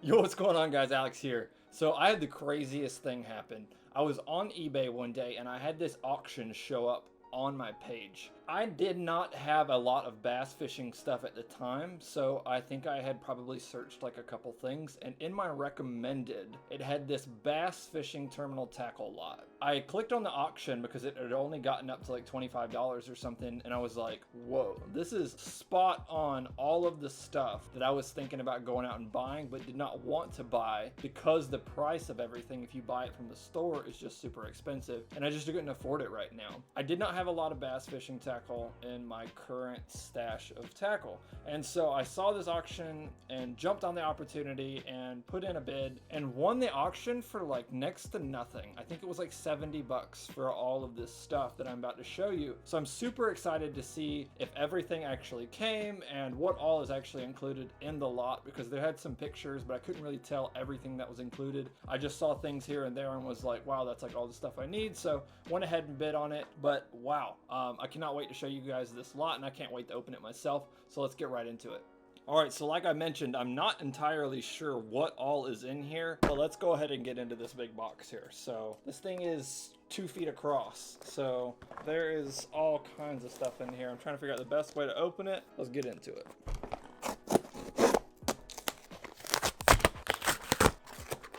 Yo, what's going on, guys? Alex here. So I had the craziest thing happen. I was on eBay one day and I had this auction show up on my page. I did not have a lot of bass fishing stuff at the time, so I think I had probably searched like a couple things, and in my recommended, it had this bass fishing terminal tackle lot. I clicked on the auction because it had only gotten up to like $25 or something, and I was like, whoa, this is spot on all of the stuff that I was thinking about going out and buying, but did not want to buy because the price of everything, if you buy it from the store, is just super expensive, and I just couldn't afford it right now. I did not have a lot of bass fishing tackle in my current stash of tackle, and so I saw this auction and jumped on the opportunity and put in a bid and won the auction for like next to nothing. I think it was like 70 bucks for all of this stuff that I'm about to show you. So I'm super excited to see if everything actually came and what all is actually included in the lot, because they had some pictures but I couldn't really tell everything that was included. I just saw things here and there and was like, wow, that's like all the stuff I need. So went ahead and bid on it. But wow, I cannot wait to show you guys this lot, and I can't wait to open it myself. So let's get right into it. All right, so like I mentioned, I'm not entirely sure what all is in here, but let's go ahead and get into this big box here. So this thing is 2 feet across, so there is all kinds of stuff in here. I'm trying to figure out the best way to open it. Let's get into it.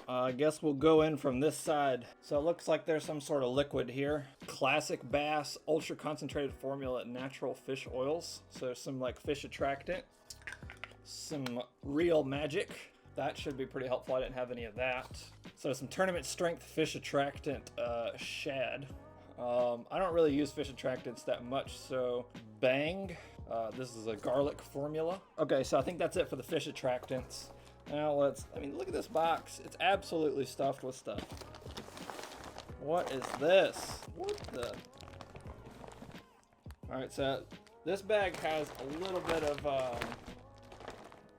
I guess we'll go in from this side. So it looks like there's some sort of liquid here. Classic Bass Ultra Concentrated Formula Natural Fish Oils. So there's some like fish attractant. Some Real Magic. That should be pretty helpful. I didn't have any of that. So some tournament strength fish attractant shad. I don't really use fish attractants that much, so Bang. This is a garlic formula. Okay, so I think that's it for the fish attractants. Now look at this box. It's absolutely stuffed with stuff. What is this? What the? Alright, so this bag has a little bit of,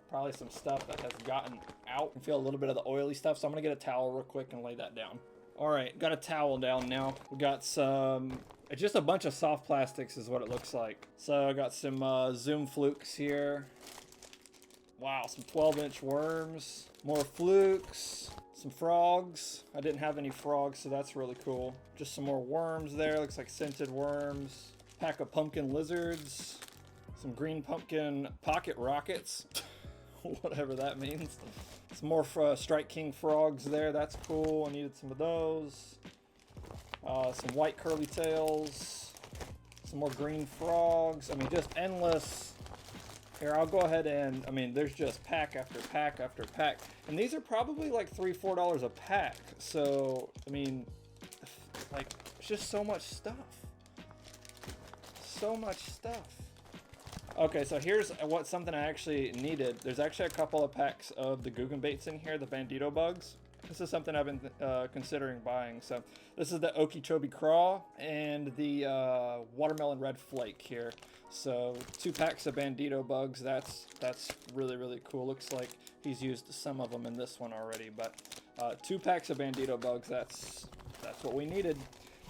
probably some stuff that has gotten out. I can feel a little bit of the oily stuff, so I'm gonna get a towel real quick and lay that down. Alright, got a towel down now. We got some, it's just a bunch of soft plastics is what it looks like. So I got some Zoom flukes here. Wow, some 12-inch worms, more flukes, some frogs. I didn't have any frogs, so that's really cool. Just some more worms there, looks like scented worms. Pack of pumpkin lizards, some green pumpkin pocket rockets, whatever that means. Some more Strike King frogs there, that's cool. I needed some of those. Some white curly tails, some more green frogs. I mean, just endless. Here, I'll go ahead and, I mean, there's just pack after pack after pack. And these are probably like $3, $4 a pack. So, I mean, like, it's just so much stuff. So much stuff. Okay, so here's something I actually needed. There's actually a couple of packs of the Googan baits in here, the bandito bugs. This is something I've been considering buying. So this is the Okeechobee Craw and the Watermelon Red Flake here. So 2 packs of bandito bugs. That's really, really cool. Looks like he's used some of them in this one already, but 2 packs of bandito bugs. That's what we needed.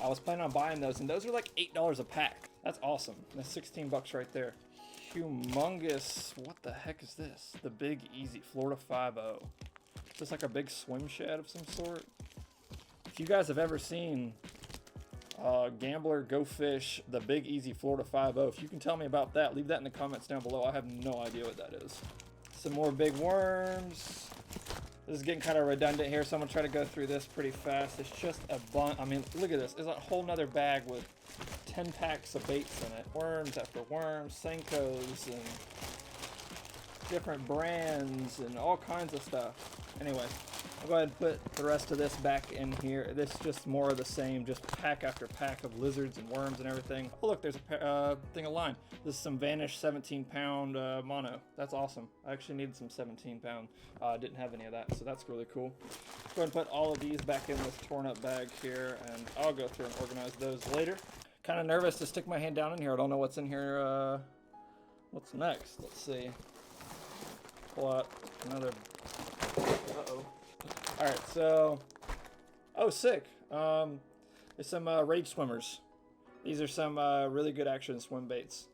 I was planning on buying those, and those are like $8 a pack. That's awesome. That's 16 bucks right there. Humongous. What the heck is this? The Big Easy Florida 5.0. Just like a big swim shed of some sort. If you guys have ever seen Gambler Go Fish, the Big Easy Florida 5.0, if you can tell me about that, leave that in the comments down below. I have no idea what that is. Some more big worms. This is getting kind of redundant here, so I'm going to try to go through this pretty fast. It's just a bunch. I mean, look at this. It's a whole nother bag with 10 packs of baits in it. Worms after worms, Senkos, and different brands, and all kinds of stuff. Anyway, I'll go ahead and put the rest of this back in here. This is just more of the same, just pack after pack of lizards and worms and everything. Oh look, there's a thing of line. This is some Vanish 17-pound mono. That's awesome. I actually needed some 17-pound. Didn't have any of that, so that's really cool. Go ahead and put all of these back in this torn up bag here, and I'll go through and organize those later. Kind of nervous to stick my hand down in here. I don't know what's in here. What's next? Let's see. Pull out another. Uh-oh. Alright, so... Oh, sick. There's some Rage Swimmers. These are some really good action swim baits.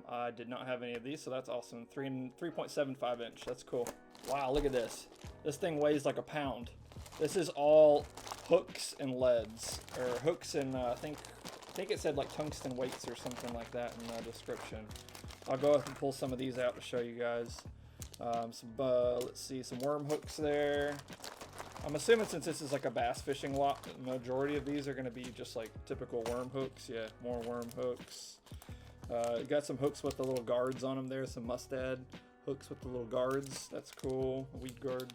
I did not have any of these, so that's awesome. 3.75 inch. That's cool. Wow, look at this. This thing weighs like a pound. This is all hooks and leads, or hooks and I think it said like tungsten weights or something like that in the description. I'll go up and pull some of these out to show you guys. Let's see, some worm hooks there. I'm assuming since this is like a bass fishing lot, the majority of these are going to be just like typical worm hooks. Yeah, more worm hooks. You got some hooks with the little guards on them there, some mustad hooks with the little guards. That's cool. A weed guard.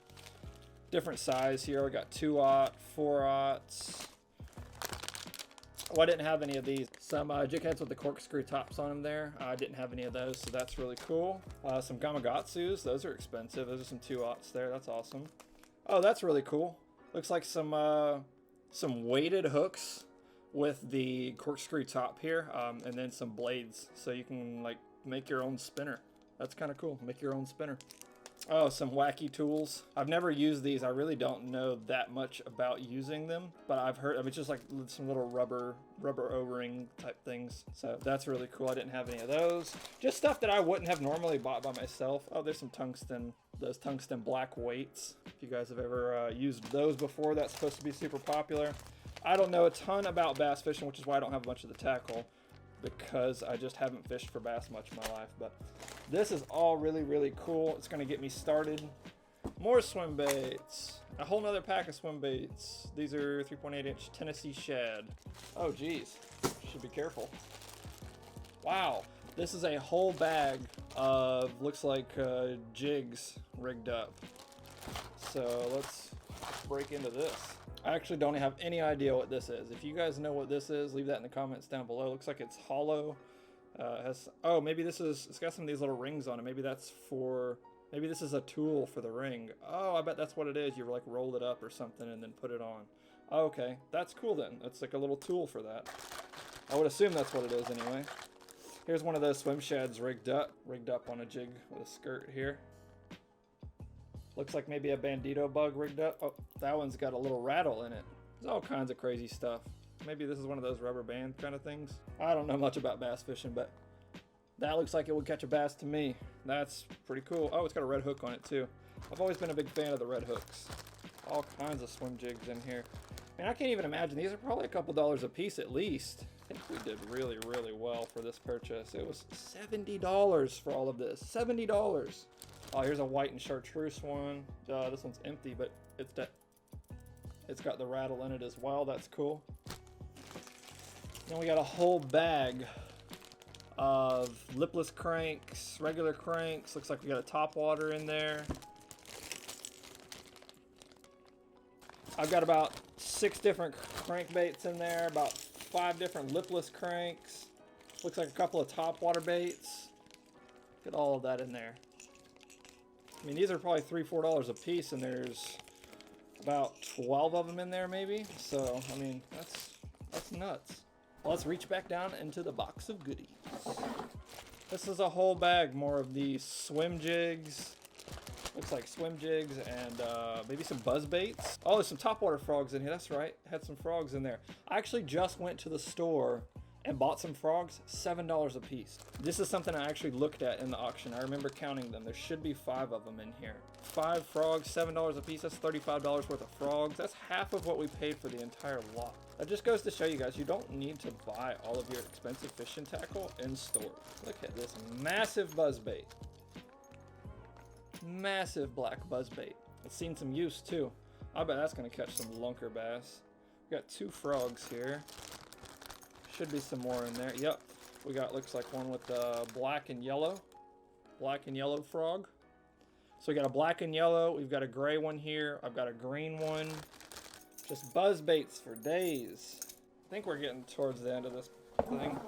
Different size here. We got 2/0, 4/0. Oh, I didn't have any of these. Some jig heads with the corkscrew tops on them there. I didn't have any of those, so that's really cool. Some Gamakatsus. Those are expensive. Those are some 2/0s there. That's awesome. Oh, that's really cool. Looks like some weighted hooks with the corkscrew top here, and then some blades, so you can like make your own spinner. That's kind of cool. Make your own spinner. Oh, some wacky tools. I've never used these. I really don't know that much about using them, but I've heard of it's just like some little rubber O-ring type things. So that's really cool. I didn't have any of those. Just stuff that I wouldn't have normally bought by myself. Oh, there's some tungsten, those tungsten black weights. If you guys have ever used those before, that's supposed to be super popular. I don't know a ton about bass fishing, which is why I don't have much of the tackle, because I just haven't fished for bass much in my life. But this is all really, really cool. It's going to get me started. More swim baits. A whole nother pack of swim baits. These are 3.8-inch Tennessee shad. Oh, geez. Should be careful. Wow. This is a whole bag of, looks like jigs rigged up. So let's break into this. I actually don't have any idea what this is. If you guys know what this is, leave that in the comments down below. Looks like it's hollow. Oh, maybe this is, it's got some of these little rings on it. Maybe that's for, maybe this is a tool for the ring. Oh, I bet that's what it is. You like roll it up or something and then put it on. Oh, okay, that's cool then. That's like a little tool for that. I would assume that's what it is anyway. Here's one of those swim shads rigged up on a jig with a skirt here. Looks like maybe a bandito bug rigged up. Oh, that one's got a little rattle in it. There's all kinds of crazy stuff. Maybe this is one of those rubber band kind of things. I don't know much about bass fishing, but that looks like it would catch a bass to me. That's pretty cool. Oh, it's got a red hook on it too. I've always been a big fan of the red hooks. All kinds of swim jigs in here. Man, I can't even imagine. These are probably a couple dollars a piece at least. I think we did really, really well for this purchase. It was $70 for all of this. $70. Oh, here's a white and chartreuse one. This one's empty, but it's got the rattle in it as well. That's cool. Then we got a whole bag of lipless cranks, regular cranks. Looks like we got a top water in there. I've got about 6 different crankbaits in there, about 5 different lipless cranks. Looks like a couple of top water baits. Get all of that in there. I mean, these are probably $3, $4 a piece, and there's about 12 of them in there maybe. So, I mean, that's nuts. Well, let's reach back down into the box of goodies. This is a whole bag more of these swim jigs. Looks like swim jigs and maybe some buzz baits. Oh, there's some topwater frogs in here. That's right. Had some frogs in there. I actually just went to the store and bought some frogs, $7 a piece. This is something I actually looked at in the auction. I remember counting them. There should be 5 of them in here. 5 frogs, $7 a piece. That's $35 worth of frogs. That's half of what we paid for the entire lot. That just goes to show you guys, you don't need to buy all of your expensive fishing tackle in store. Look at this massive buzzbait. Massive black buzzbait. It's seen some use too. I bet that's gonna catch some lunker bass. We got 2 frogs here. Should be some more in there. Yep, we got, looks like one with black and yellow frog. So we got a black and yellow. We've got a gray one here. I've got a green one. Just buzz baits for days. I think we're getting towards the end of this thing.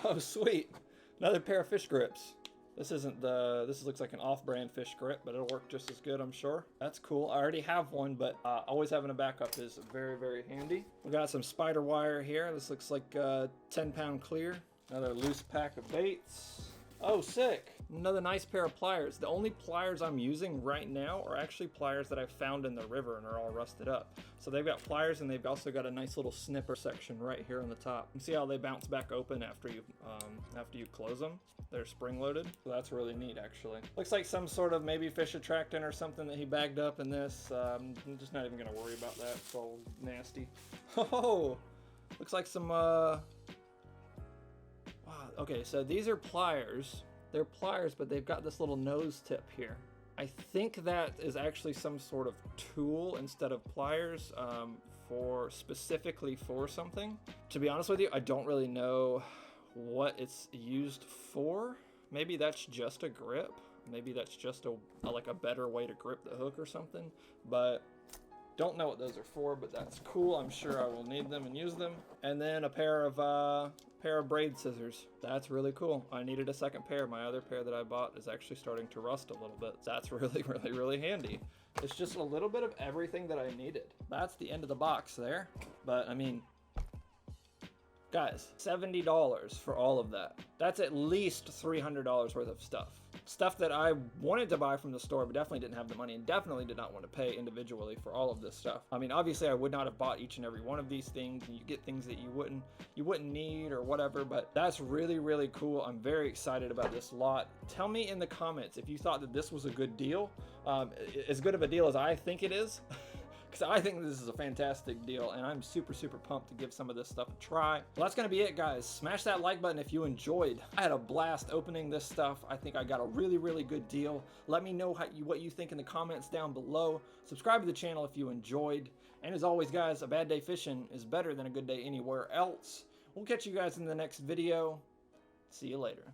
Oh, sweet. Another pair of fish grips. This isn't the, this looks like an off-brand fish grip, but it'll work just as good, I'm sure. That's cool. I already have one, but always having a backup is very, very handy. We got some spider wire here. This looks like 10-pound clear. Another loose pack of baits. Oh, sick. Another nice pair of pliers. The only pliers I'm using right now are actually pliers that I found in the river and are all rusted up. So they've got pliers and they've also got a nice little snipper section right here on the top. You see how they bounce back open after you close them? They're spring loaded. So that's really neat actually. Looks like some sort of maybe fish attractant or something that he bagged up in this. I'm just not even gonna worry about that. It's all nasty. Oh, looks like some, wow, okay, so these are pliers. They're pliers, but they've got this little nose tip here. I think that is actually some sort of tool instead of pliers, specifically for something. To be honest with you, I don't really know what it's used for. Maybe that's just a grip. Maybe that's just like a better way to grip the hook or something, but don't know what those are for, but that's cool. I'm sure I will need them and use them. And then a pair of braid scissors. That's really cool. I needed a second pair. My other pair that I bought is actually starting to rust a little bit. That's really handy. It's just a little bit of everything that I needed. That's the end of the box there. But I mean, guys, $70 for all of that. That's at least $300 worth of stuff. Stuff that I wanted to buy from the store, but definitely didn't have the money and definitely did not want to pay individually for all of this stuff. I mean, obviously I would not have bought each and every one of these things, and you get things that you wouldn't need or whatever, but that's really cool. I'm very excited about this lot. Tell me in the comments if you thought that this was a good deal, as good of a deal as I think it is. Because I think this is a fantastic deal, and I'm super pumped to give some of this stuff a try. Well, that's gonna be it, guys. Smash that like button if you enjoyed. I had a blast opening this stuff. I think I got a really good deal. Let me know what you think in the comments down below. Subscribe to the channel if you enjoyed. And as always, guys, a bad day fishing is better than a good day anywhere else. We'll catch you guys in the next video. See you later.